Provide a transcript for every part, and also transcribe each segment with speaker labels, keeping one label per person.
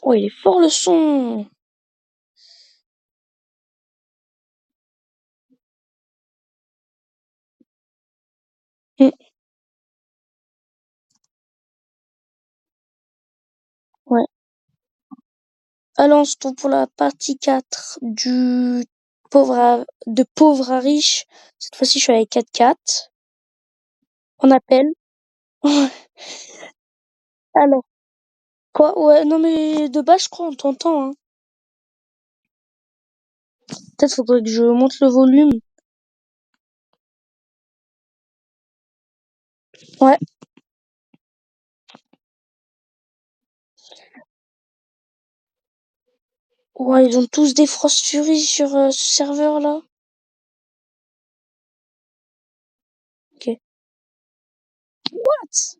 Speaker 1: Oh, il est fort le son. Mm, ouais. Allons-y pour la partie 4 du de pauvre à riche. Cette fois-ci, je suis avec 4-4. On appelle. Alors, quoi? Ouais, non mais de base, je crois, on t'entend, hein. Peut-être faudrait que je monte le volume. Ouais. Ouais, ils ont tous des Frost Fury sur ce serveur-là. Ok. What?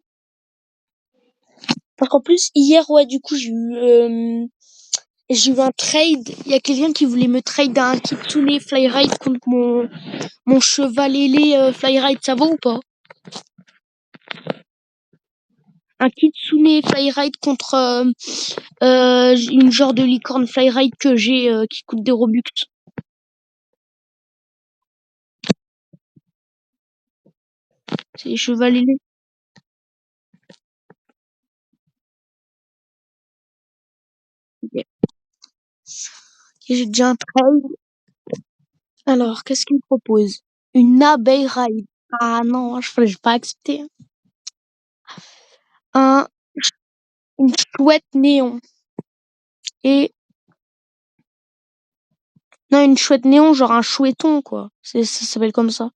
Speaker 1: Parce qu'en plus, hier, ouais, du coup, j'ai eu un trade. Il y a quelqu'un qui voulait me trade un Kitsune Flyride contre mon cheval ailé Flyride. Ça va ou pas? Un Kitsune Flyride contre une genre de licorne Flyride que j'ai qui coûte des Robux. C'est les chevals ailés. Ok. Et j'ai déjà un trade. Alors, qu'est-ce qu'il me propose? Une abeille ride. Ah non, je vais pas accepter, hein. Un, une chouette néon. Et, non, une chouette néon, genre un chouetton, quoi. Ça s'appelle comme ça.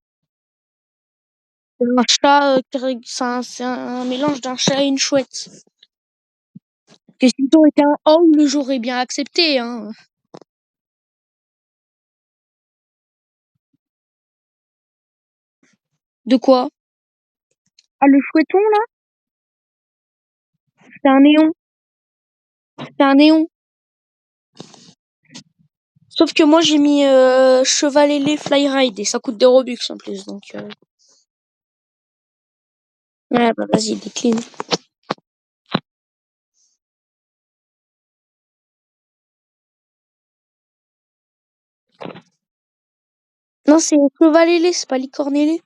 Speaker 1: C'est un chat, c'est un mélange d'un chat et une chouette. Que si t'aurais été un homme, j'aurais bien accepté, hein. De quoi? Ah, le chouetton, là? C'est un néon. C'est un néon. Sauf que moi, j'ai mis cheval ailé fly ride et ça coûte des Robux en plus, donc. Ouais, bah vas-y, décline. Non, c'est cheval ailé, c'est pas licorne ailé.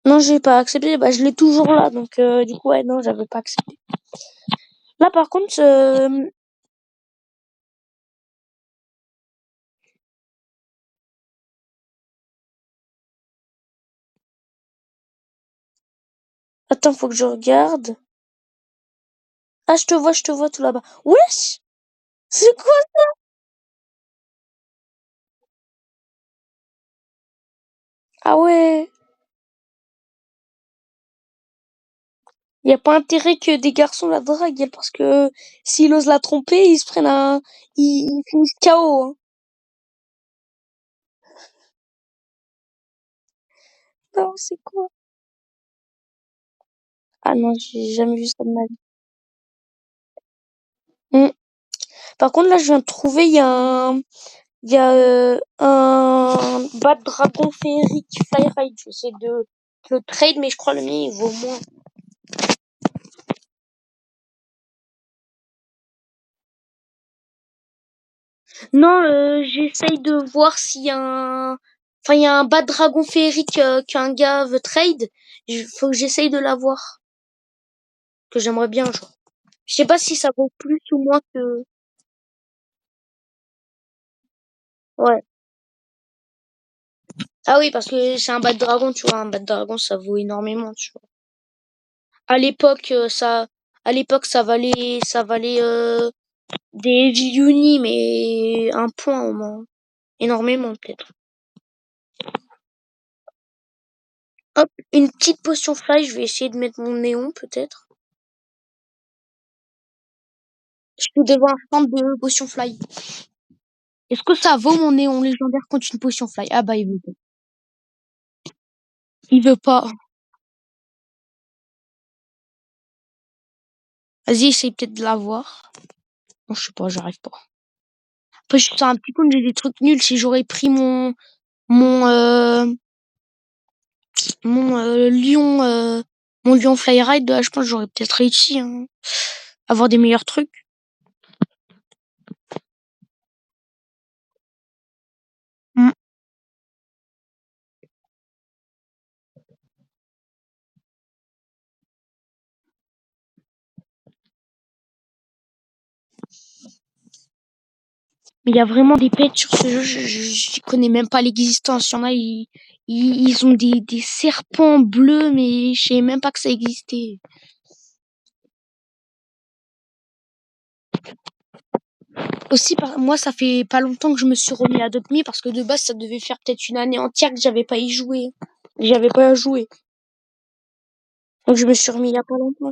Speaker 1: Non, j'ai pas accepté. Bah, je l'ai toujours là, donc du coup, ouais, non, j'avais pas accepté. Là, par contre, attends, faut que je regarde. Ah, je te vois tout là-bas. Wesh! C'est quoi? Ah ouais! Y a pas intérêt que des garçons la draguent, parce que s'ils osent la tromper, ils se prennent un, ils finissent KO, hein. Non, c'est quoi? Ah non, j'ai jamais vu ça de ma vie. Hmm. Par contre, là, je viens de trouver, il y a un Bad Dragon féerique Flyride. J'essaie de le trade, mais je crois le mien, il vaut moins. Non, j'essaye de voir s'il y a un, enfin, il y a un Bad Dragon féerique qu'un gars veut trade. Faut que j'essaye de l'avoir, que j'aimerais bien, genre. Je sais pas si ça vaut plus ou moins que... Ouais. Ah oui, parce que c'est un Bad Dragon, tu vois. Un Bad Dragon, ça vaut énormément, tu vois. À l'époque, ça valait des Heavy Uni, mais un point au moins. Énormément, peut-être. Hop, une petite potion fly. Je vais essayer de mettre mon néon, peut-être. Je peux devoir prendre de potion fly. Est-ce que ça vaut mon néon légendaire contre une potion fly? Ah bah, il veut pas. Il veut pas. Vas-y, essaye peut-être de l'avoir. Non, je sais pas, j'arrive pas. Après, je suis sur un petit coup, j'ai des trucs nuls. Si j'aurais pris mon, Mon Lyon, mon Lyon Flyride, je pense que j'aurais peut-être réussi, hein, à avoir des meilleurs trucs. Mm. Mais il y a vraiment des pets sur ce jeu, je connais même pas l'existence. Il y en a, ils ont des serpents bleus, mais je savais même pas que ça existait. Aussi, moi, ça fait pas longtemps que je me suis remis à Dotme parce que de base, ça devait faire peut-être une année entière que j'avais pas y joué. J'avais pas à jouer. Donc je me suis remis il y a pas longtemps.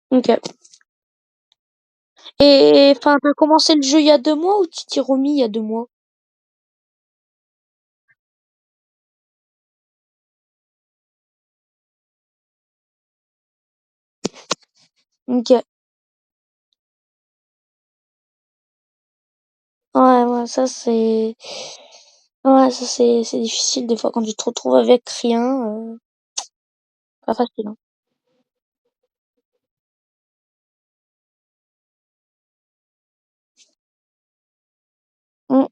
Speaker 1: Ok. Et enfin, t'as commencé le jeu il y a 2 mois ou tu t'y remis il y a 2 mois? Ok. Ouais, ouais, ça c'est. Ouais, ça c'est difficile des fois quand tu te retrouves avec rien. Pas facile, hein. Mm.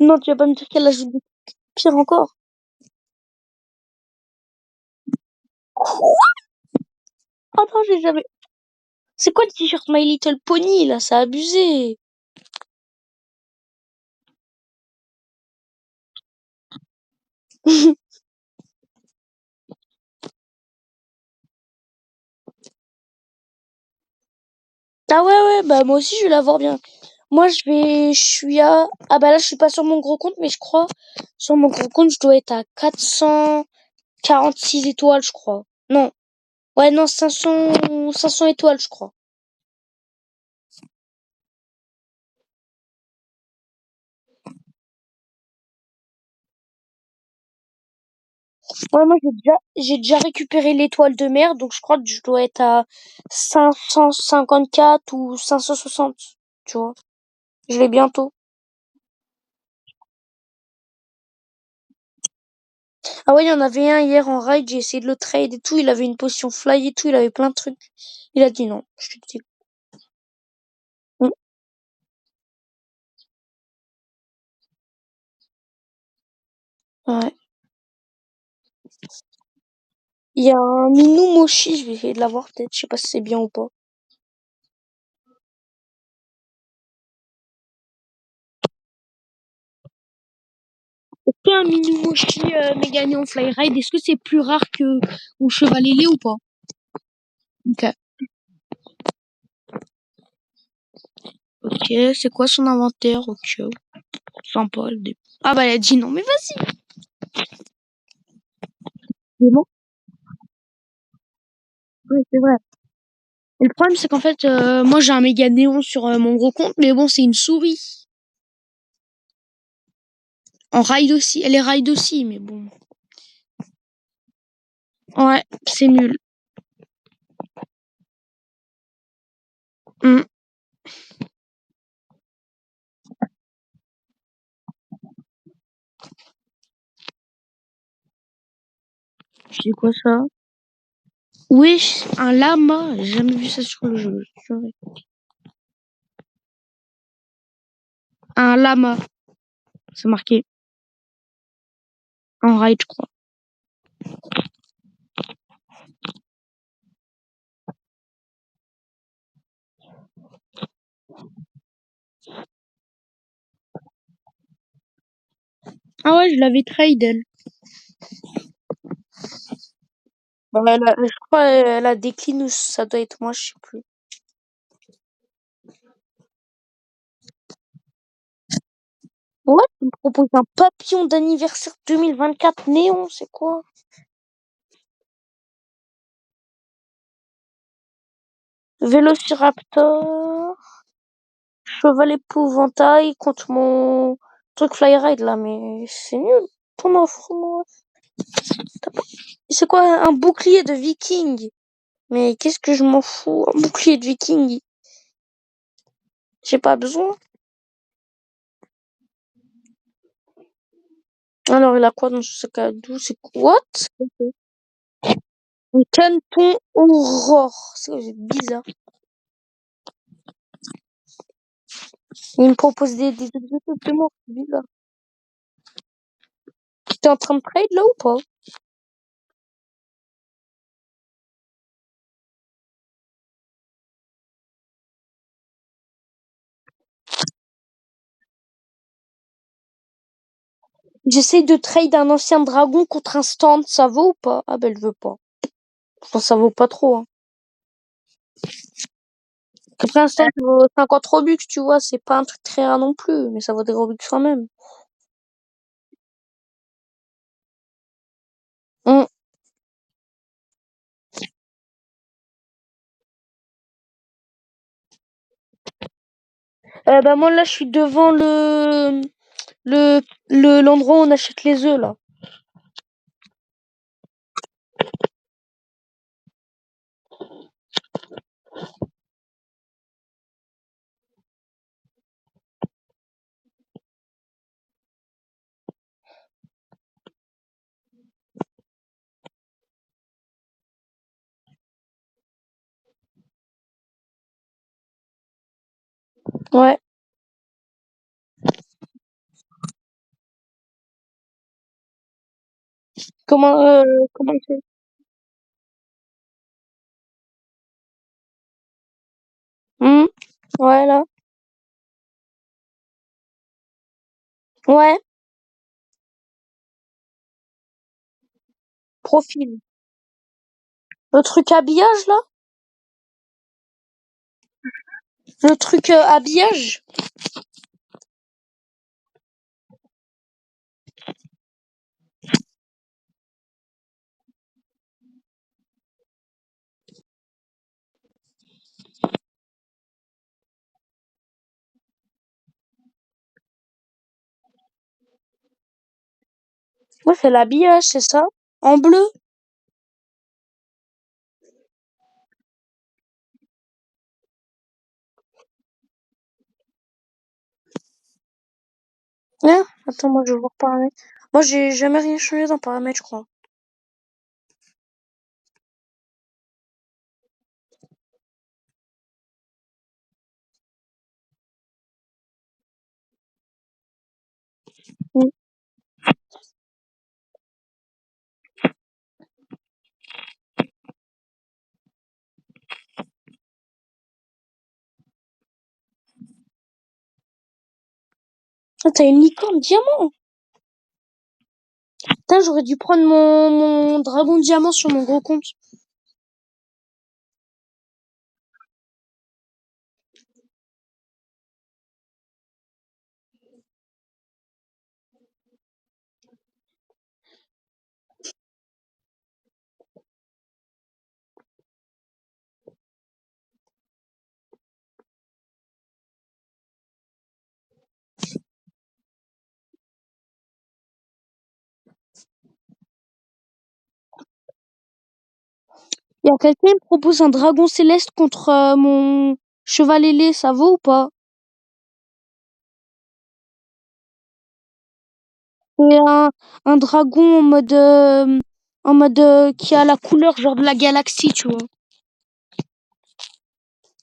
Speaker 1: Non, tu vas pas me dire qu'elle ajoute des pire encore. Attends, j'ai jamais. C'est quoi le t-shirt My Little Pony là? C'est abusé. Ah ouais, ouais, bah moi aussi je vais l'avoir bien. Moi je suis à. Ah bah là je suis pas sur mon gros compte, mais je crois sur mon gros compte je dois être à 446 étoiles, je crois. Non. Ouais, non, 500 étoiles, je crois. Ouais, moi j'ai déjà récupéré l'étoile de mer, donc je crois que je dois être à 554 ou 560, tu vois. Je l'ai bientôt. Ah ouais, il y en avait un hier en raid, j'ai essayé de le trade et tout, il avait une potion fly et tout, il avait plein de trucs. Il a dit non, je te dis. Mm. Ouais. Il y a un Minou Mochi, je vais essayer de l'avoir peut-être, je sais pas si c'est bien ou pas. Est-ce qu'un Minou Mochi Méganéon Fly Ride, est-ce que c'est plus rare que mon cheval ailé ou pas? Ok. Ok, c'est quoi son inventaire? Ok. Sympa le début. Ah bah elle a dit non, mais vas-y. Mais bon, ouais, c'est vrai. Et le problème c'est qu'en fait, moi j'ai un méga néon sur mon gros compte, mais bon c'est une souris. En ride aussi, elle est ride aussi, mais bon. Ouais, c'est nul. Hmm. C'est quoi ça? Wesh, un lama. J'ai jamais vu ça sur le jeu. Un lama, c'est marqué. En ride, je crois. Ah ouais, je l'avais trade elle. Bon, je crois elle a décliné ou ça doit être moi, je sais plus. Ouais, tu me proposes un papillon d'anniversaire 2024 néon, c'est quoi? Vélociraptor, cheval épouvantail contre mon truc flyride là, mais c'est nul. Ton offre, moi. C'est quoi un bouclier de viking? Mais qu'est-ce que je m'en fous? Un bouclier de viking. J'ai pas besoin. Alors, il a quoi dans ce sac à dos? C'est what? Un caneton aurore. C'est bizarre. Il me propose des objets supplémentaires. C'est bizarre. T'es en train de trade là ou pas? J'essaye de trade un ancien dragon contre un stand. Ça vaut ou pas? Ah ben, elle veut pas. Je pense que ça vaut pas trop, hein. Après, un stand, ça vaut 50 Robux, tu vois. C'est pas un truc très rare non plus. Mais ça vaut des Robux quand même. Hum. Bah, moi, là, je suis devant le, l'endroit où on achète les œufs, là. Ouais. Comment, comment c'est? Hum. Ouais, là. Ouais. Profil. Le truc habillage, là? Le truc habillage? Ouais, c'est l'habillage, c'est ça? En bleu? Ouais. Attends, moi, je vais voir paramètres. Moi, j'ai jamais rien changé dans paramètres, je crois. Hum. Ah, t'as une licorne diamant. Putain, j'aurais dû prendre mon dragon diamant sur mon gros compte. Il y a quelqu'un qui me propose un dragon céleste contre mon cheval ailé, ça vaut ou pas? C'est un dragon en mode qui a la couleur genre de la galaxie, tu vois.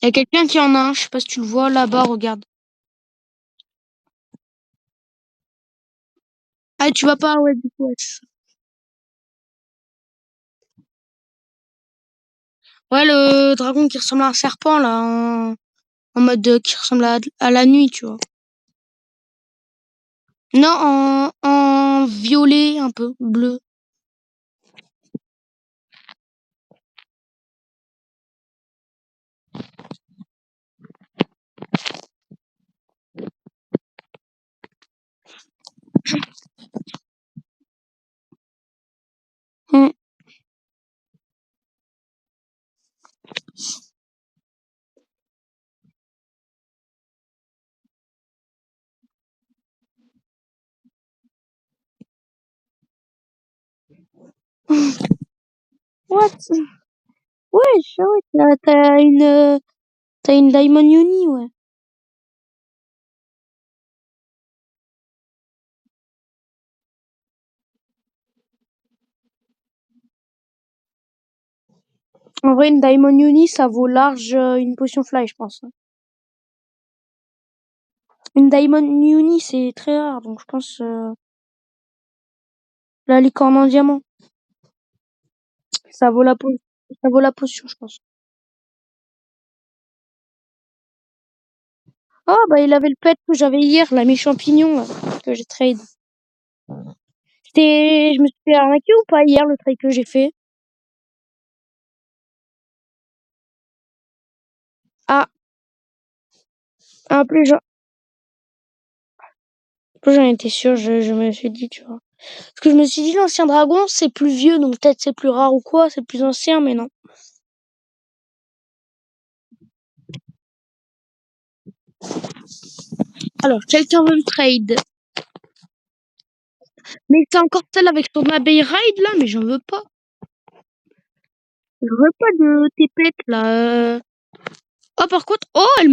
Speaker 1: Il y a quelqu'un qui en a un, je sais pas si tu le vois là-bas, regarde. Ah, tu vas pas, ouais, du coup, ouais, c'est ça. Ouais, le dragon qui ressemble à un serpent, là, en mode qui ressemble à la nuit, tu vois. Non, en violet, un peu, bleu. Hmm. What? Ouais, ouais, t'as une Diamond Uni, ouais. En vrai, une Diamond Uni, ça vaut large une potion fly, je pense. Une Diamond Uni, c'est très rare, donc je pense la licorne en diamant, ça vaut ça vaut la potion, je pense. Ah, bah, il avait le pet que j'avais hier, la mes champignons, là, que j'ai trade. Je me suis fait arnaquer ou pas hier, le trade que j'ai fait? Ah, un plus j'en étais sûre, je me suis dit, tu vois. Parce que je me suis dit, l'ancien dragon, c'est plus vieux, donc peut-être c'est plus rare ou quoi, c'est plus ancien, mais non. Alors, quelqu'un veut me trade. Mais t'as encore celle avec ton abeille ride, là, mais j'en veux pas. Je veux pas de tes pets, là. Oh, par contre, oh, elle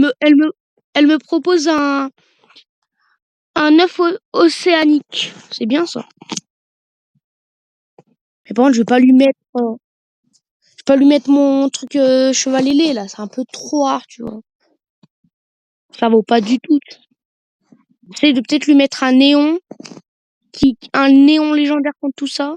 Speaker 1: me propose un œuf océanique. C'est bien, ça. Mais par contre, je vais pas lui mettre mon truc cheval ailé, là. C'est un peu trop rare, tu vois. Ça vaut pas du tout. J'essaie de peut-être lui mettre un néon, un néon légendaire contre tout ça.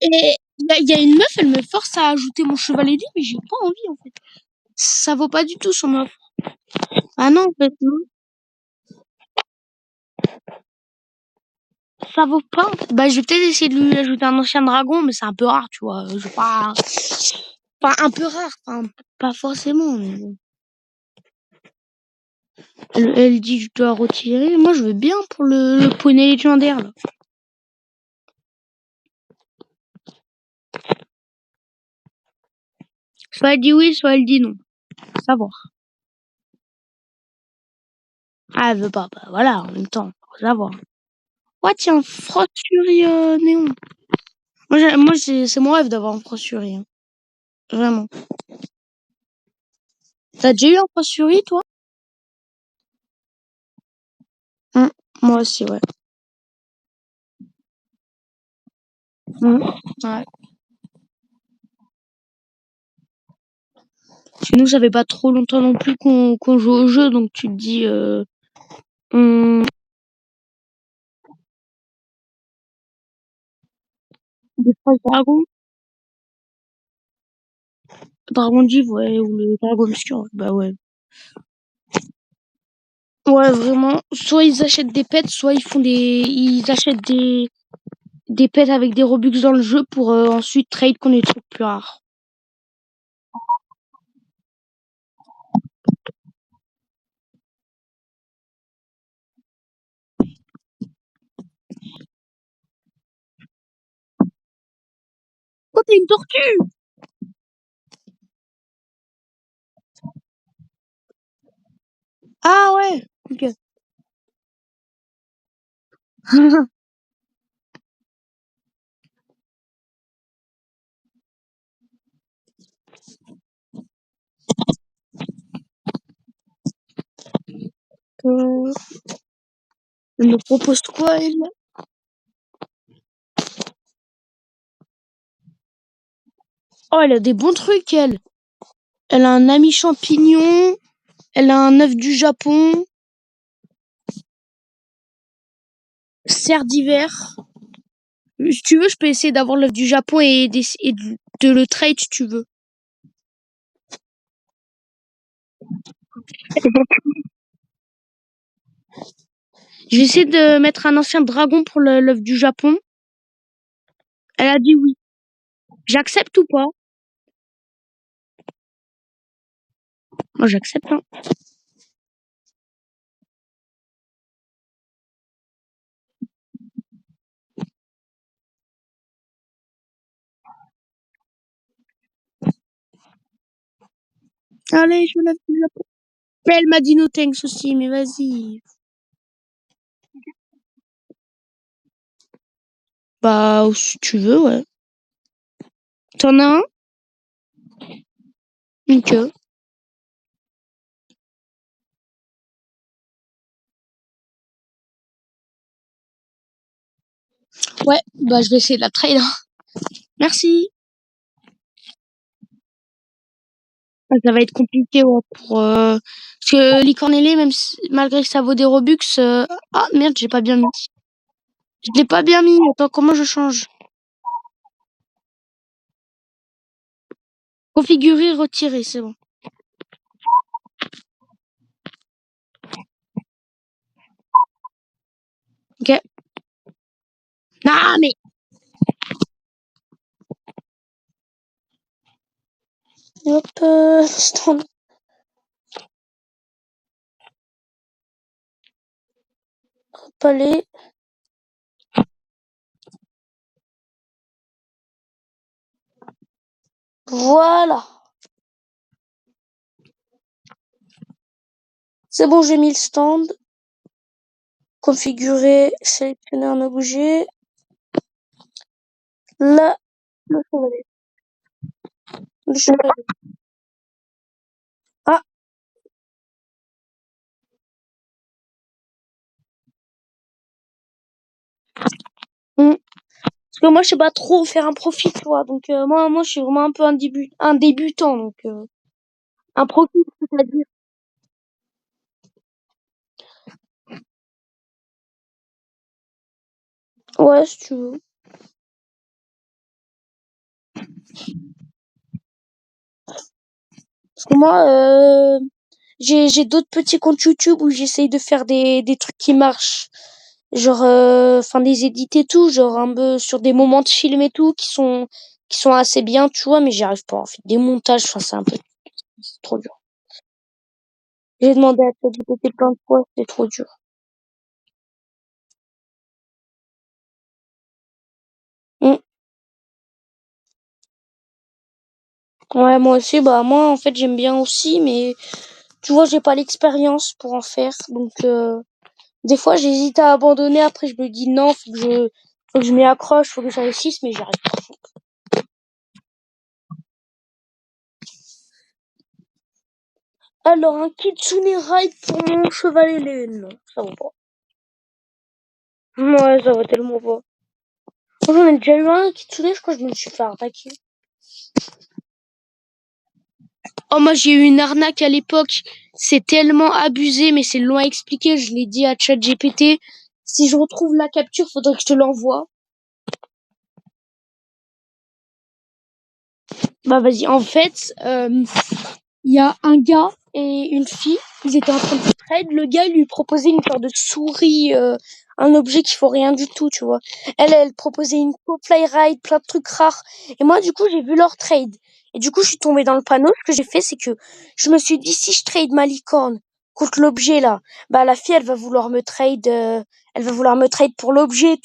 Speaker 1: Et il y a une meuf, elle me force à ajouter mon cheval ailé, mais j'ai pas envie, en fait. Ça vaut pas du tout son offre. Ah non, en fait, non. Ça vaut pas. Bah, je vais peut-être essayer de lui ajouter un ancien dragon, mais c'est un peu rare, tu vois. Je vais pas. Enfin, un peu rare. Enfin, pas forcément, mais bon. Elle dit que je dois retirer. Moi, je veux bien pour le poney légendaire, là. Soit elle dit oui, soit elle dit non. Faut savoir. Ah, elle veut pas. Bah, voilà, en même temps. Faut savoir. Ouais, tiens, Frost Fury Néon. C'est mon rêve d'avoir un Frost Fury, hein. Vraiment. T'as déjà eu un Frost Fury, toi? Hum, Moi aussi, ouais. Ouais. Chez nous, ça fait pas trop longtemps non plus qu'on joue au jeu, donc tu te dis, on... des fois, le Dragon Div, ouais, ou le Dragon Obscur, bah ouais. Ouais, vraiment. Soit ils achètent des pets, soit ils achètent des pets avec des Robux dans le jeu pour ensuite trade qu'on des trucs plus rares. Oh, t'as une tortue! Ah ouais, ok. Euh, elle me propose quoi, elle? Oh, elle a des bons trucs, elle. Elle a un ami champignon, elle a un œuf du Japon, cerf d'hiver. Si tu veux, je peux essayer d'avoir l'œuf du Japon et de le trade si tu veux. Je vais essayer de mettre un ancien dragon pour l'œuf du Japon. Elle a dit oui. J'accepte ou pas? Moi, j'accepte, hein. Allez, je me l'œuf du Japon. Mais elle m'a dit no thanks aussi, mais vas-y. Bah, si tu veux, ouais. T'en as un? Ok. Ouais, bah je vais essayer de la trade, hein. Merci. Ah, ça va être compliqué, ouais, parce que Licornelli, même malgré que ça vaut des Robux, ah merde, j'ai pas bien mis. Je l'ai pas bien mis. Attends, comment je change? Configurer, retirer, c'est bon. Ok. Ah, mais hop, stand, palais. Voilà. C'est bon, j'ai mis le stand. Configurer, sélectionner un objet. Là, le chevalet. Le chevalet. Ah, hmm. Parce que moi, je sais pas trop faire un profit, tu vois. Donc, moi, je suis vraiment un peu un débutant. Donc, un profit, c'est-à-dire. Ouais, si tu veux. Parce que moi, j'ai d'autres petits comptes YouTube où j'essaye de faire des trucs qui marchent. Genre, enfin, des edits et tout. Genre, un peu sur des moments de film et tout qui sont assez bien, tu vois. Mais j'y arrive pas. En fait, des montages, enfin, c'est trop dur. J'ai demandé à ChatGPT plein de fois, c'est trop dur. Mm. Ouais, moi aussi, bah, moi, en fait, j'aime bien aussi, mais tu vois, j'ai pas l'expérience pour en faire. Donc, des fois, j'hésite à abandonner. Après, je me dis non, faut que je m'y accroche, faut que je réussisse, mais j'arrive pas. Alors, un Kitsune Ride pour mon cheval ailé, non, ça va pas. Ouais, ça va tellement pas. Moi, j'en ai déjà eu un Kitsune, je crois que je me suis fait arnaquer. Oh, moi, j'ai eu une arnaque à l'époque. C'est tellement abusé, mais c'est long à expliquer. Je l'ai dit à ChatGPT. Si je retrouve la capture, faudrait que je te l'envoie. Bah, vas-y. En fait, il y a un gars et une fille. Ils étaient en train de se trade. Le gars lui proposait une sorte de souris, un objet qui faut rien du tout, tu vois. Elle proposait une fly ride, plein de trucs rares. Et moi, du coup, j'ai vu leur trade. Et du coup, je suis tombée dans le panneau. Ce que j'ai fait, c'est que je me suis dit, si je trade ma licorne contre l'objet là, bah la fille, elle va vouloir me trade pour l'objet,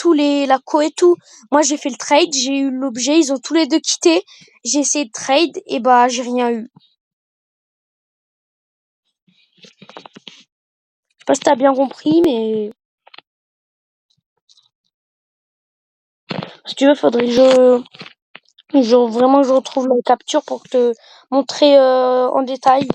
Speaker 1: la co et tout. Moi, j'ai fait le trade, j'ai eu l'objet, ils ont tous les deux quitté. J'ai essayé de trade et bah j'ai rien eu. Je sais pas si t'as bien compris, mais si tu veux, faudrait que vraiment que je retrouve la capture pour te montrer en détail.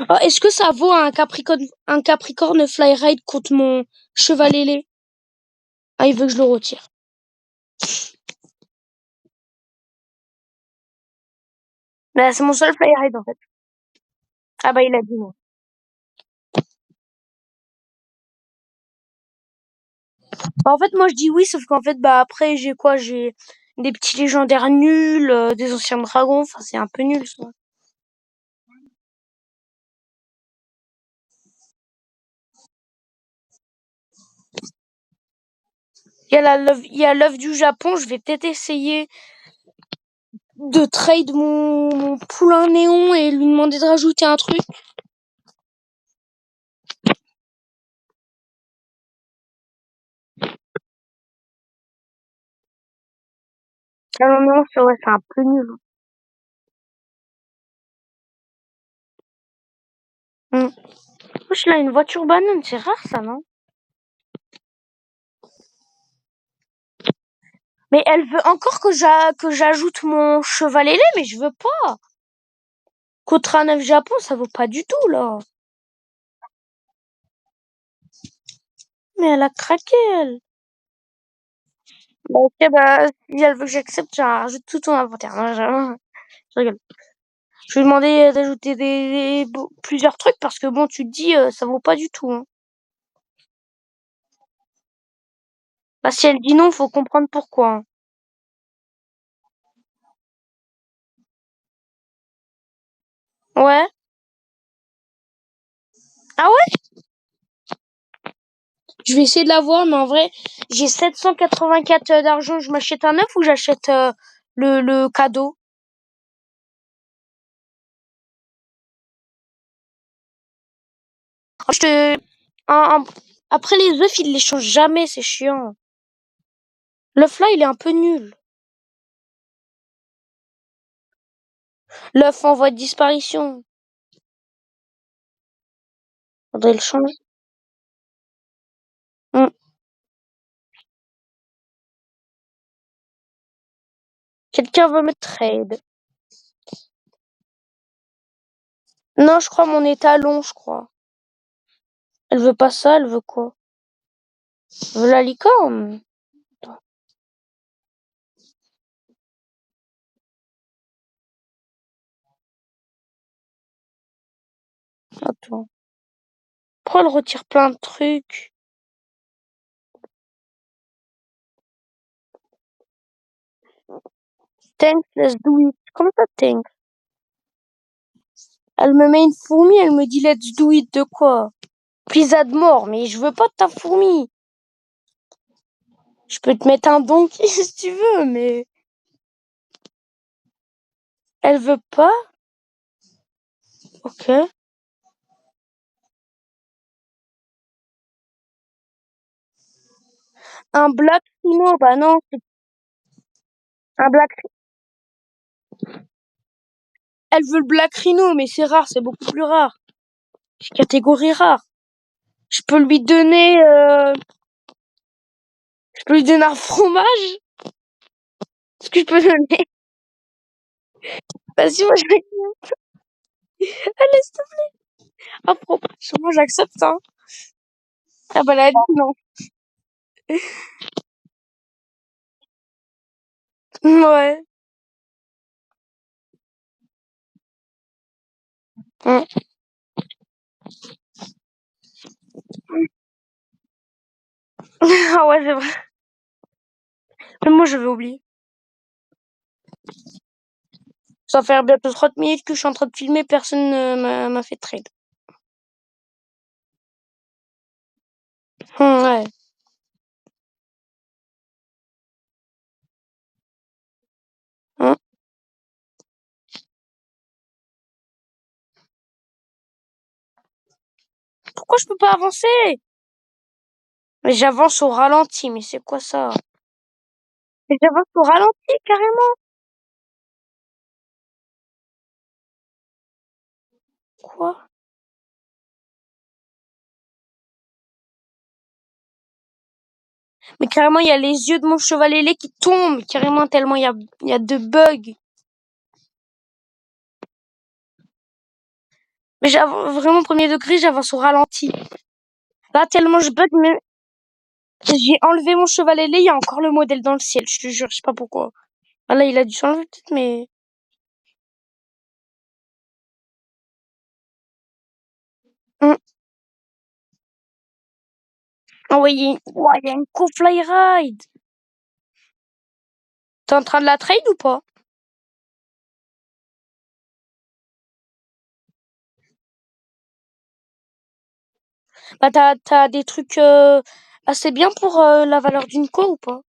Speaker 1: Ah, est-ce que ça vaut un Capricorne Fly Ride contre mon cheval ailé? Ah, il veut que je le retire. Bah, c'est mon seul Fly Ride en fait. Ah bah il a dit non. Bah, en fait, moi je dis oui, sauf qu'en fait, bah après j'ai quoi? J'ai des petits légendaires nuls, des anciens dragons. Enfin, c'est un peu nul ça. Il y a l'œuf du Japon. Je vais peut-être essayer de trade mon poulain néon et lui demander de rajouter un truc. Ah non, non, c'est vrai, c'est un peu nul. Wesh, là, une voiture banane, c'est rare ça, non? Mais elle veut encore que j'ajoute mon cheval ailé, mais je veux pas. Contre un 9 Japon, ça vaut pas du tout, là. Mais elle a craqué, elle. Bah, ok, bah, si elle veut que j'accepte, j'ajoute tout ton inventaire. Non, je rigole. Je vais demander d'ajouter plusieurs trucs parce que bon, tu te dis, ça vaut pas du tout, hein. Bah, si elle dit non, faut comprendre pourquoi, hein. Ouais. Ah ouais? Je vais essayer de l'avoir, mais en vrai, j'ai 784 d'argent. Je m'achète un œuf ou j'achète le cadeau? Je te... un- un- Après les œufs, ils les changent jamais, c'est chiant. L'œuf là, il est un peu nul. L'œuf en voie de disparition. Faudrait le changer. Hmm. Quelqu'un veut me trade. Non, je crois mon étalon, je crois. Elle veut pas ça, elle veut quoi? Elle veut la licorne. Attends, attends. Pourquoi elle retire plein de trucs? Thanks, let's do it. Comment ça, thanks? Elle me met une fourmi, elle me dit let's do it de quoi? Pizza de mort, mais je veux pas de ta fourmi. Je peux te mettre un donkey si tu veux, mais elle veut pas? Ok. Un black rhino, bah non, c'est un black. Elle veut le black rhino, mais c'est rare, c'est beaucoup plus rare. C'est catégorie rare. Je peux lui donner, je peux lui donner un fromage. Est-ce que je peux donner? Vas-y, moi, allez, s'il te plaît. Un fromage, moi, j'accepte, hein. Ah bah, elle a dit non. Ouais. Mm. Ah ouais, c'est vrai. Mais moi, je vais oublier. Ça fait bientôt 30 minutes que je suis en train de filmer, personne ne m'a fait de trade. Ouais. Hum. Pourquoi je peux pas avancer? Mais j'avance au ralenti, mais c'est quoi ça? Mais j'avance au ralenti, carrément. Quoi? Mais carrément, il y a les yeux de mon cheval ailé qui tombent, carrément, tellement il y a de bugs. Mais j'avance vraiment premier degré, j'avance au ralenti. Là, tellement je bug, mais j'ai enlevé mon cheval ailé, il y a encore le modèle dans le ciel, je te jure, je sais pas pourquoi. Ah là, il a dû s'enlever peut-être, mais... Hum. Ah ouais, ouais, il y a une co-fly ride. T'es en train de la trade ou pas? Bah, t'as des trucs assez bien pour la valeur d'une co ou pas?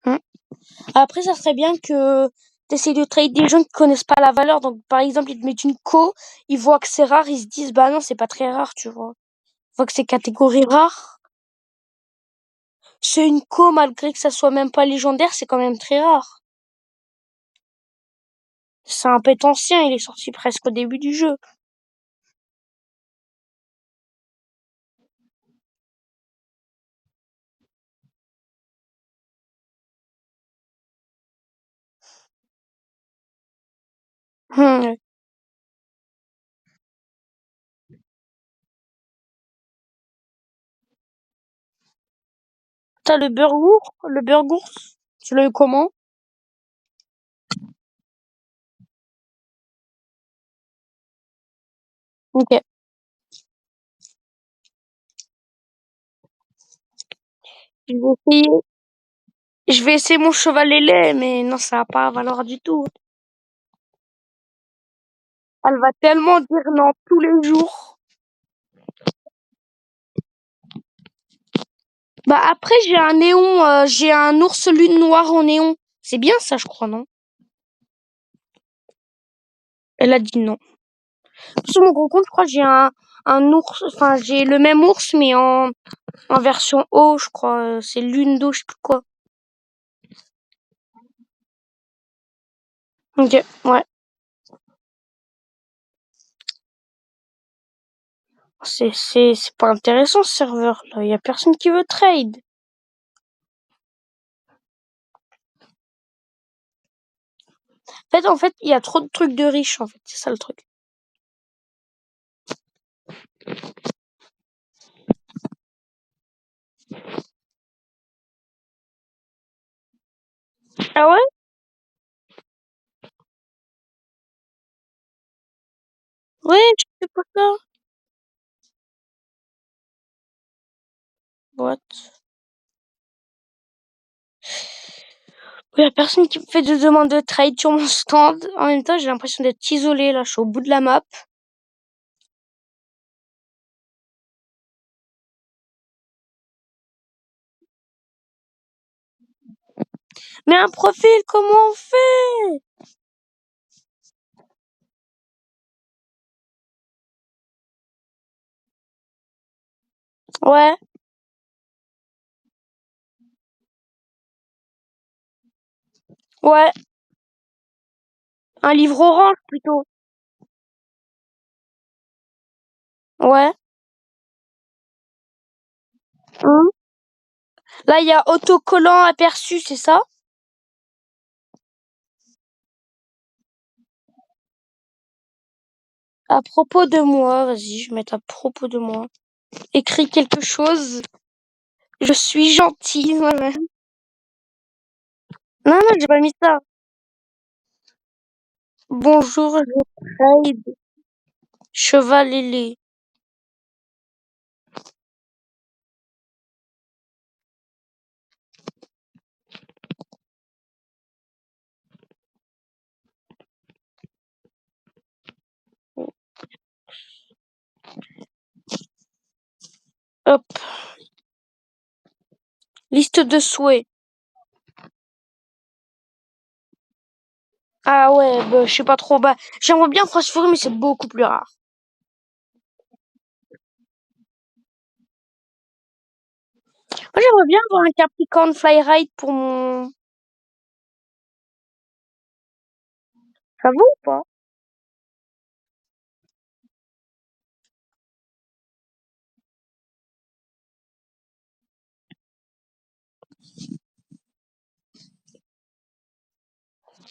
Speaker 1: Hum. Après, ça serait bien que t'essayes de trade des gens qui connaissent pas la valeur. Donc, par exemple, ils te mettent une co, ils voient que c'est rare, ils se disent, bah non, c'est pas très rare, tu vois. Ils voient que c'est catégorie rare. C'est une co, malgré que ça soit même pas légendaire, c'est quand même très rare. C'est un pet ancien, il est sorti presque au début du jeu. Ouais. T'as le burger, tu l'as eu comment? Ok. Je vais essayer, je vais essayer mon cheval ailé, mais non, ça va pas valoir du tout. Elle va tellement dire non tous les jours. Bah après, j'ai un ours lune noir en néon. C'est bien ça, je crois, non? Elle a dit non. Sur mon gros compte, je crois que j'ai un ours, enfin, j'ai le même ours, mais en version haut, je crois. C'est lune d'eau, je sais plus quoi. Ok, ouais. C'est pas intéressant ce serveur là. Y a personne qui veut trade. En fait, il y a trop de trucs de riches en fait. C'est ça le truc. Ah ouais? Ouais, je sais pas ça. What? Y a personne qui me fait de demande de trade sur mon stand. En même temps, j'ai l'impression d'être isolée là. Je suis au bout de la map. Mais un profil, comment on fait? Ouais, ouais. Un livre orange plutôt. Ouais. Hum. Là, il y a autocollant aperçu, c'est ça? À propos de moi, vas-y, je vais mettre à propos de moi. Écris quelque chose. Je suis gentille. Ouais. Non, non, j'ai pas mis ça. Bonjour, je trade. Cheval ailé. Hop. Liste de souhaits. Ah ouais, bah, je sais pas trop. Bah, j'aimerais bien phosphorer, mais c'est beaucoup plus rare. Moi, j'aimerais bien avoir un Capricorn Flyride pour mon... Ça va ou pas?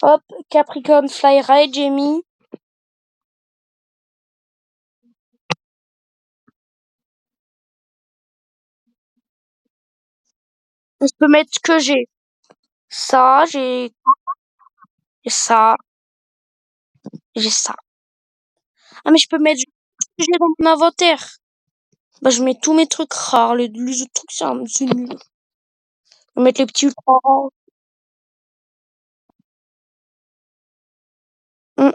Speaker 1: Hop, Capricorn Flyride, j'ai mis. Je peux mettre ce que j'ai. Ça, j'ai ça, j'ai ça. Ah, mais je peux mettre ce que j'ai dans mon inventaire. Bah, je mets tous mes trucs rares. Les autres trucs, c'est nul. Je vais mettre les petits ultra rares. Hum.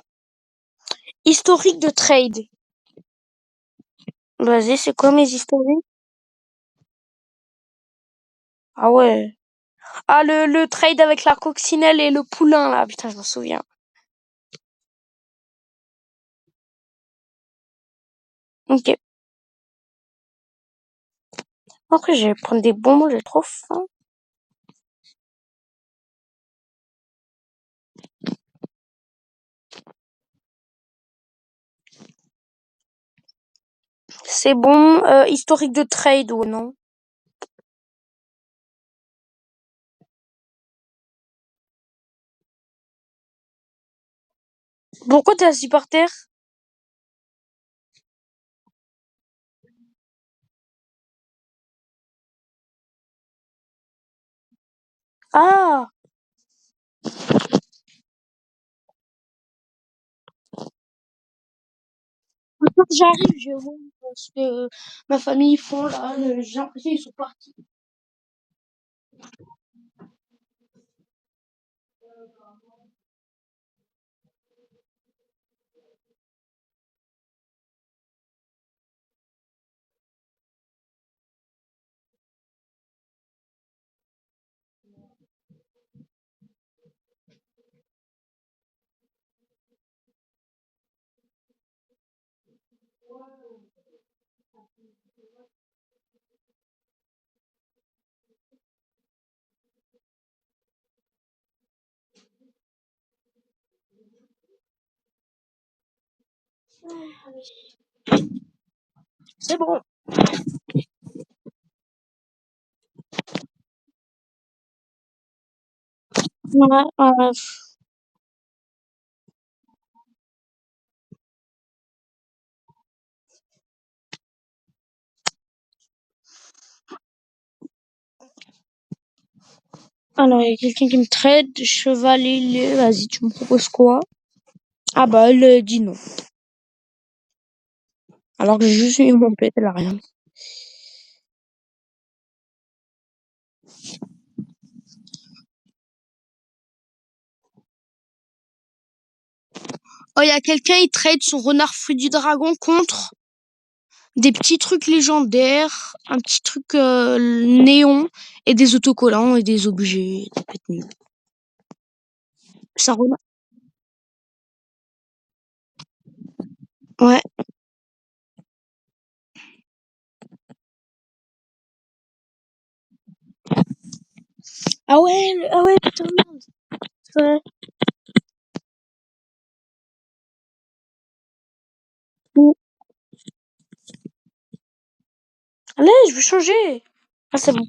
Speaker 1: Historique de trade. Vas-y, c'est quoi mes historiques? Ah ouais. Ah, le trade avec la coccinelle et le poulain, là. Putain, je m'en souviens. Ok. Après, je vais prendre des bonbons, j'ai trop faim. C'est bon. Historique de trade ou non? Pourquoi t'es assis par terre? Ah! Quand j'arrive, je vois ce que ma famille font là. J'ai l'impression qu'ils sont partis. C'est bon. Ouais, ouais. Alors, il y a quelqu'un qui me trade, cheval ailé, vas-y, tu me proposes quoi? Ah bah, elle dit non. Alors que j'ai juste eu mon pet, elle a rien. Oh, il y a quelqu'un, il trade son renard fruit du dragon contre des petits trucs légendaires, un petit truc néon, et des autocollants et des objets. Ça peut être nul. Ça renard. Ouais. Ah ouais, putain, merde. Ouais. Mm. Allez, je veux changer. Ah, c'est bon.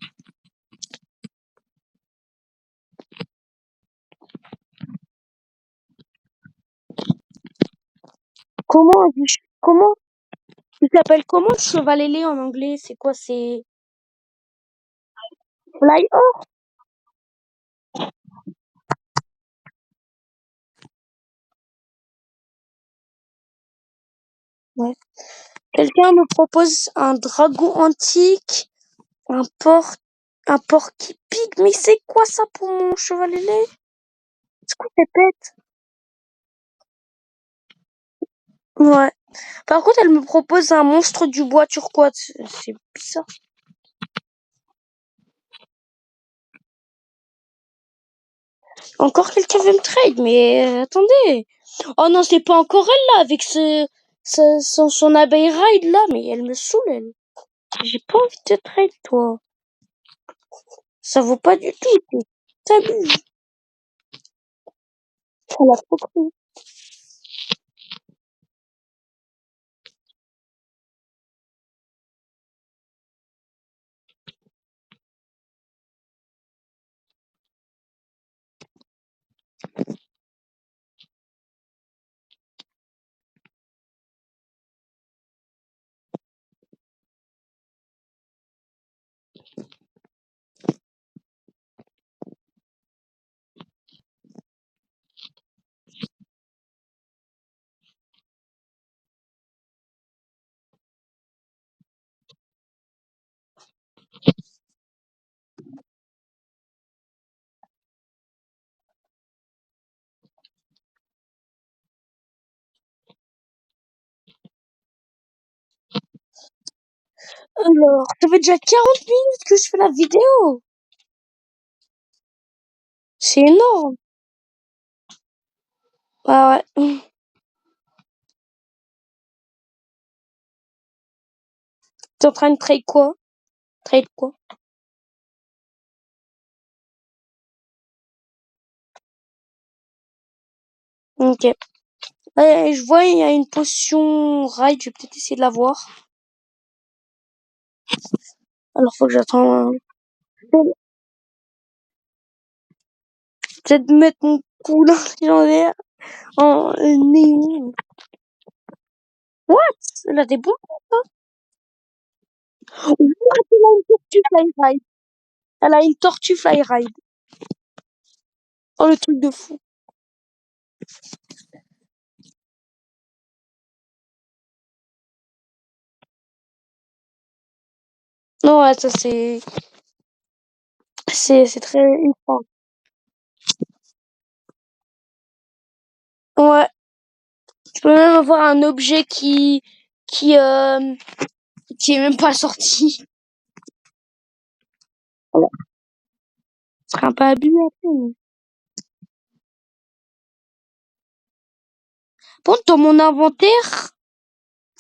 Speaker 1: Comment, il s'appelle comment le cheval ailé en anglais? C'est quoi? C'est Fly Oh? Ouais. Quelqu'un me propose un dragon antique, un porc, un porc qui pique. Mais c'est quoi ça pour mon cheval ailé? C'est quoi cette tête? Ouais. Par contre, elle me propose un monstre du bois turquoise. C'est bizarre. Encore quelqu'un veut me trade, mais attendez. Oh non, c'est pas encore elle là, avec son abeille ride là, mais elle me saoule, elle. J'ai pas envie de te trade, toi. Ça vaut pas du tout. T'abuses. Elle a trop cru. Alors, ça fait déjà 40 minutes que je fais la vidéo. C'est énorme. Ah ouais. T'es en train de trade quoi? Trade quoi? Ok. Je vois, il y a une potion ride, je vais peut-être essayer de la voir. Alors, faut que j'attends. Peut-être mettre mon coup là, légendaire. en néon. What? Elle a des bons. What? Elle a une tortue fly ride. Elle a une tortue fly ride. Oh, le truc de fou. Non, ouais, ça c'est très ultra. Ouais. Tu peux même avoir un objet qui euh, qui est même pas sorti. Ouais. Ce serait un peu abusé après. Bon, dans mon inventaire,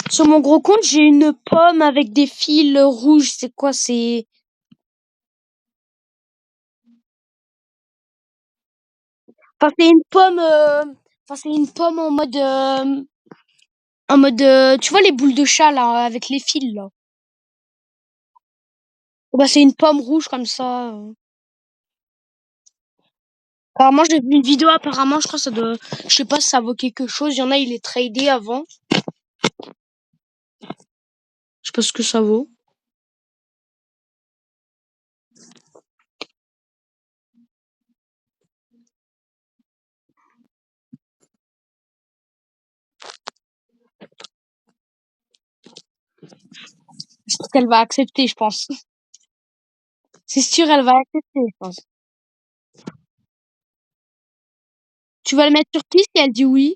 Speaker 1: sur mon gros compte, j'ai une pomme avec des fils rouges. C'est quoi? Enfin, c'est une pomme. Enfin, c'est une pomme en mode. Tu vois les boules de chat là, avec les fils là. Bah, c'est une pomme rouge comme ça. Apparemment, j'ai vu une vidéo. Apparemment, je crois que ça doit. Je sais pas si ça vaut quelque chose. Il y en a, il est tradé avant. Je sais pas ce que ça vaut. Je pense qu'elle va accepter, je pense. C'est sûr, elle va accepter, je pense. Tu vas le mettre sur qui si elle dit oui?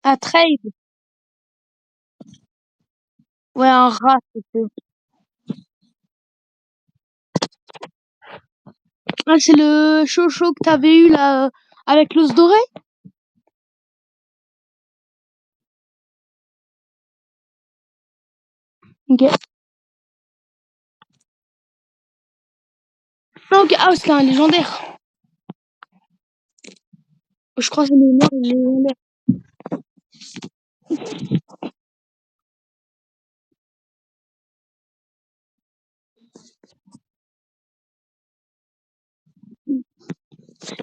Speaker 1: À trade. Ouais, un rat, c'était. Ah, c'est le chocho que t'avais eu là, avec l'os doré? Ok. Ah, ok. Ah, c'était un légendaire. Je crois que c'est le noir, il est légendaire.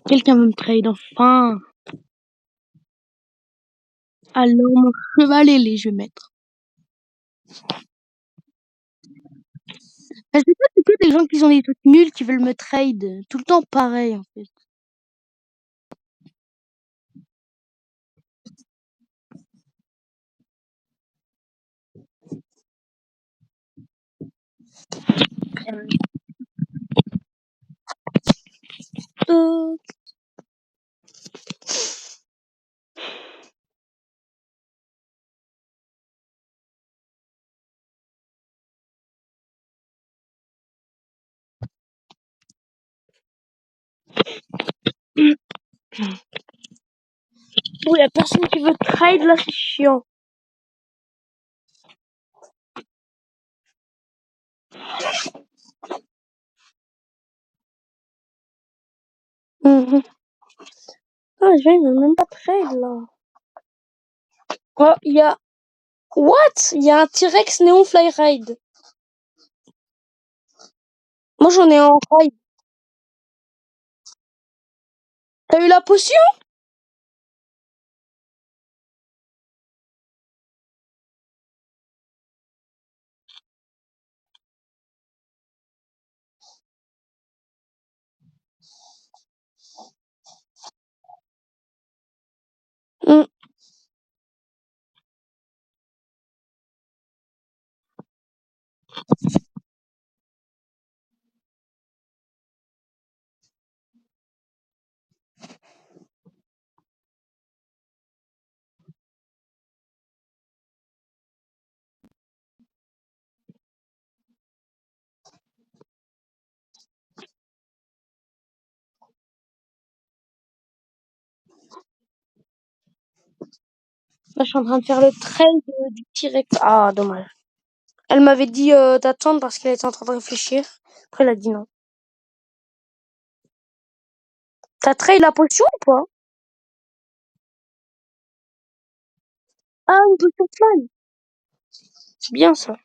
Speaker 1: Quelqu'un veut me trade, enfin. Alors, mon cheval ailé, je vais mettre. Parce que ça, c'est que des gens qui ont des trucs nuls qui veulent me trade. Tout le temps pareil, en fait. Euh, Bon, y a personne qui veut trade, là, c'est chiant. Mhm. Ah, je vais même pas trade, là. Oh, il y a. What? Il y a un T-Rex Néon Fly Ride. Moi, j'en ai un en ride. T'as eu la potion? Hmm. Là, je suis en train de faire le trade du T-Rex. Ah, dommage. Elle m'avait dit d'attendre parce qu'elle était en train de réfléchir. Après, elle a dit non. T'as trade la potion ou pas? Ah, une potion fly. C'est bien ça.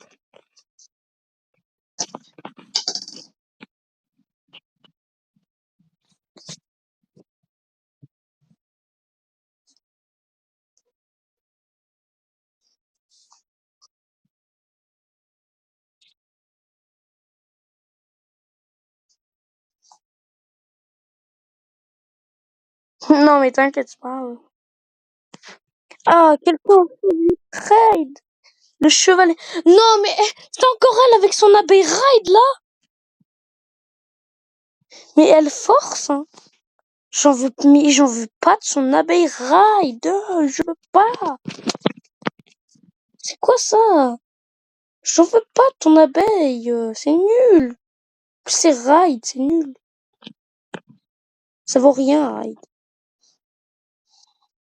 Speaker 1: Non, mais t'inquiète pas. Ah, quel pauvre trade. Le cheval. Non, mais c'est encore elle avec son abeille ride là. Mais elle force, hein. J'en veux pas de son abeille ride. Je veux pas. C'est quoi ça? J'en veux pas de ton abeille. C'est nul. C'est ride, c'est nul. Ça vaut rien, ride.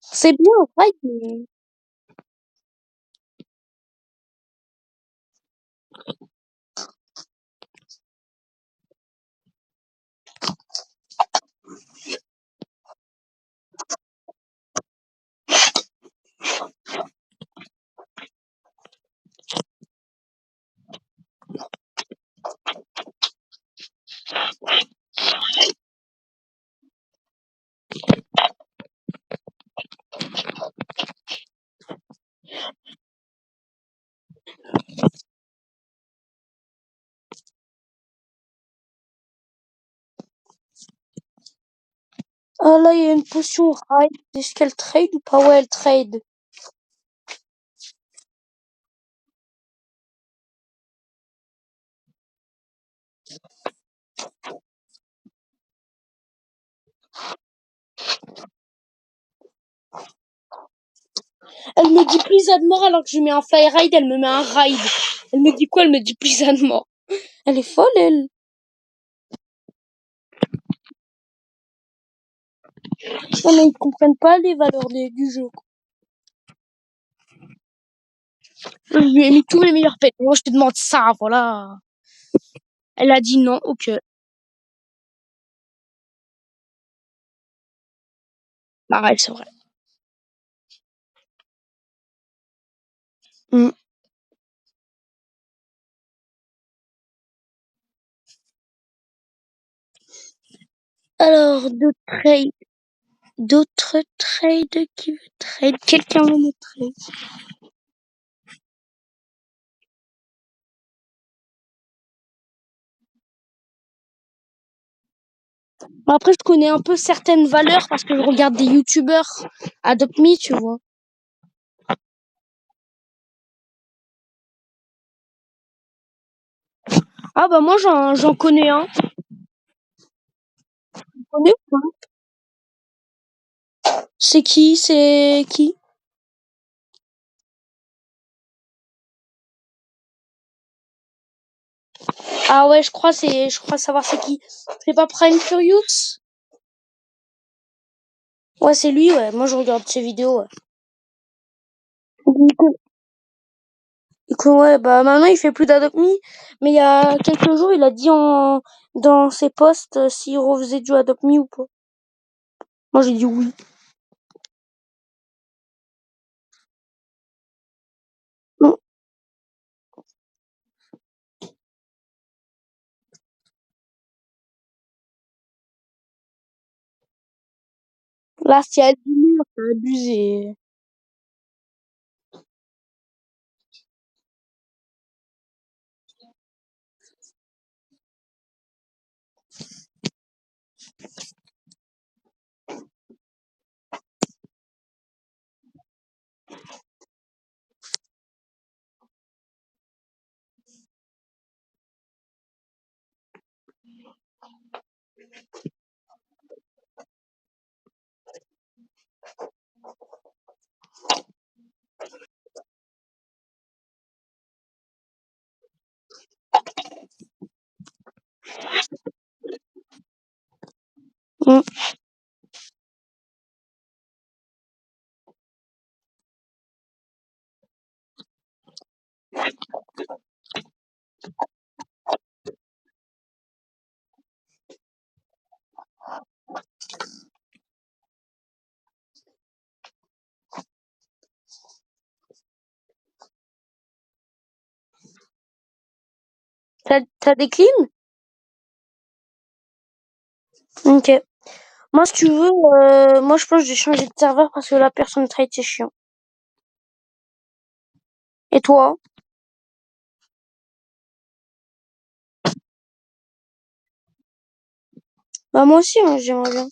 Speaker 1: C'est bien, ride, mais... Ah là, il y a une potion ride. Est-ce qu'elle trade ou pas? Ouais, elle trade. Elle me dit please add more alors que je mets un fly ride, elle me met un ride. Elle me dit quoi? Elle me dit please add more. Elle est folle, elle. Non, mais ils comprennent pas les valeurs du jeu. Je lui ai mis tous les meilleurs pets. Moi, je te demande ça, voilà. Elle a dit non, ok. Bah ouais, c'est vrai. Hmm. Alors, d'autres trades qui veut trade. Quelqu'un veut me trade. Bon, après, je connais un peu certaines valeurs parce que je regarde des youtubeurs Adopt Me, tu vois. Ah bah moi, j'en connais un. Tu connais ou pas? C'est qui? C'est qui? Ah ouais, je crois savoir c'est qui. C'est pas Prime Furious? Ouais, c'est lui, ouais. Moi, je regarde ses vidéos, ouais. Ouais, bah maintenant il fait plus d'Adopt Me, mais il y a quelques jours il a dit dans ses posts s'il refaisait du Adopt Me ou pas. Moi j'ai dit oui. Non. Là c'est abusé, c'est abusé. Mm. T'as des clean? Ok. Moi, si tu veux, moi, je pense que j'ai changé de serveur parce que la personne trade, c'est chiant. Et toi? Bah, moi aussi, hein, j'aimerais bien.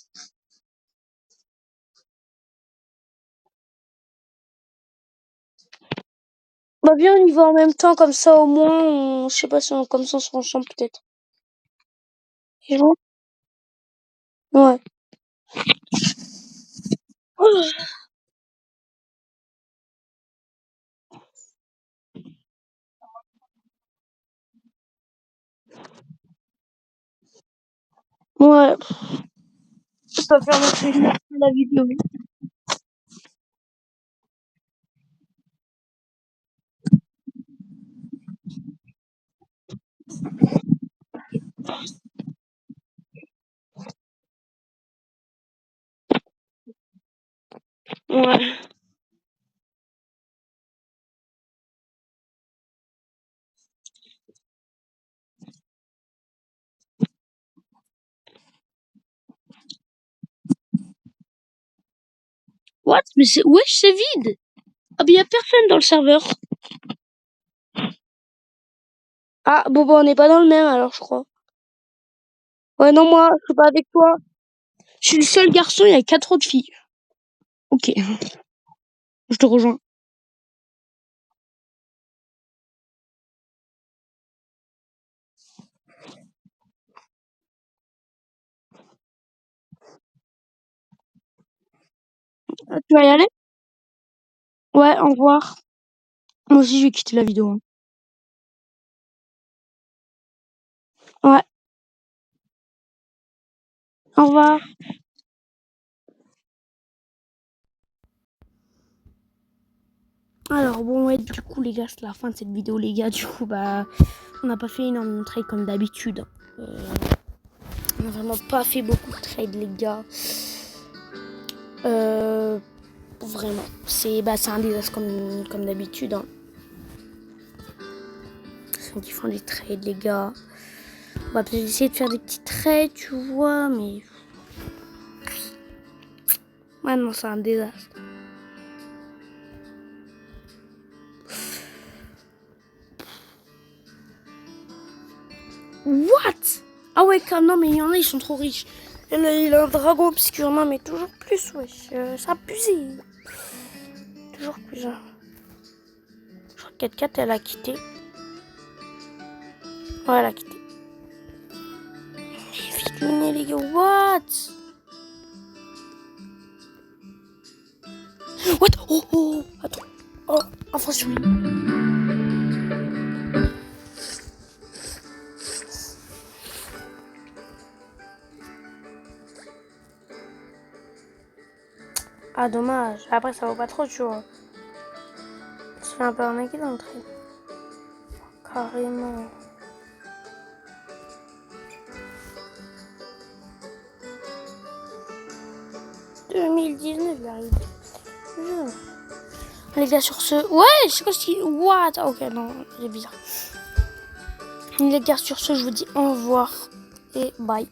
Speaker 1: Bah, bien, on y va en même temps, comme ça, au moins, je sais pas si comme ça, on se rend ensemble, peut-être. Et je- Ouais. Ouais. Je peux faire la vidéo. Ouais. What? Mais c'est, wesh, c'est vide! Ah, bah, y a personne dans le serveur. Ah, bon, bah, on n'est pas dans le même, alors, je crois. Ouais, non, moi, je suis pas avec toi. Je suis le seul garçon, il y a 4 autres filles. Ok, je te rejoins. Tu vas y aller? Ouais, au revoir. Moi aussi, je vais quitter la vidéo, hein. Ouais, au revoir. Alors, bon, ouais, du coup, les gars, c'est la fin de cette vidéo, les gars. Du coup, bah, on n'a pas fait énormément de trades comme d'habitude. On n'a vraiment pas fait beaucoup de trades, les gars. Vraiment. C'est un désastre comme d'habitude, hein. Ceux qui font des trades, les gars. On va peut-être essayer de faire des petits trades, tu vois, mais... Ouais, non, c'est un désastre. What? Ah ouais, quand non, mais il y en a, ils sont trop riches. Il a un dragon obscur, non, mais toujours plus, wesh. C'est abusé. Toujours plus, hein. Je crois que 4 elle a quitté. Ouais, elle a quitté. Filmez, les gars, what? What? Oh, oh, attends. Oh, infraction. Ah, dommage. Après, ça vaut pas trop, tu vois. On se fait un peu arnaquer dans le trade. Carrément. 2019, il arrive. Les gars, sur ce... Ouais, je sais pas si... What? Ah, ok, non, c'est bizarre. Les gars, sur ce, je vous dis au revoir et bye.